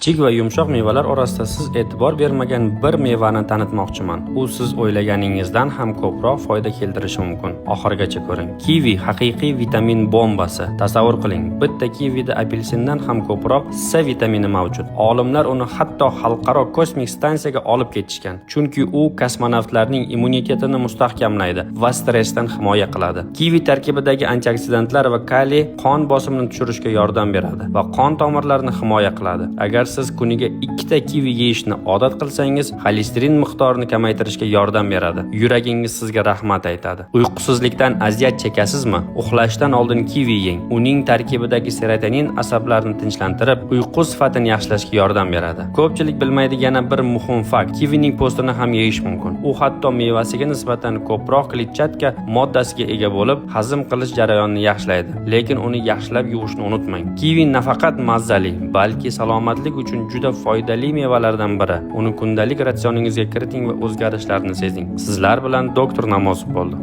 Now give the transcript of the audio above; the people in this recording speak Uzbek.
Kichik va yumshoq mevalar orasida siz e'tibor bermagan bir mevani tanitmoqchiman. U siz o'ylaganingizdan ham ko'proq foyda keltirishi mumkin. Oxirigacha ko'ring. Kivi haqiqiy vitamin bombasi. Tasavvur qiling, bitta kivida apelsindan ham ko'proq C vitamini mavjud. Olimlar uni hatto xalqaro kosmik stansiyaga olib ketishgan, chunki u kosmonavtlarning immunitetini mustahkamlaydi va stressdan himoya qiladi. Kivi tarkibidagi antioksidantlar va kaliy qon bosimini tushirishga yordam beradi va qon tomirlarini himoya qiladi. Agar siz kuniga 2 ta kivi yeyishni odat qilsangiz, xolesterin miqdorini kamaytirishga yordam beradi. Yuragingiz sizga rahmat aytadi. Uyqusizlikdan aziyat chekasizmi? Uxlashdan oldin kivi yeng. Uning tarkibidagi serotonin asablarni tinchlantirib, uyqu sifatini yaxshilashga yordam beradi. Ko'pchilik bilmaydigan yana bir muhim fakt: kivining postini ham yeyish mumkin. U hatto mevasiga nisbatan ko'proq kletchatka moddasiga ega bo'lib, hazm qilish jarayonini yaxshilaydi. Lekin uni yaxshilab yuvishni unutmang. Kivi nafaqat mazali, balki salomatlik uchun juda foydali mevalardan biri. Uni kundalik ratsioningizga kiriting va o'zgarishlarni sezing. Sizlar bilan doktor Namozov bo'ldi.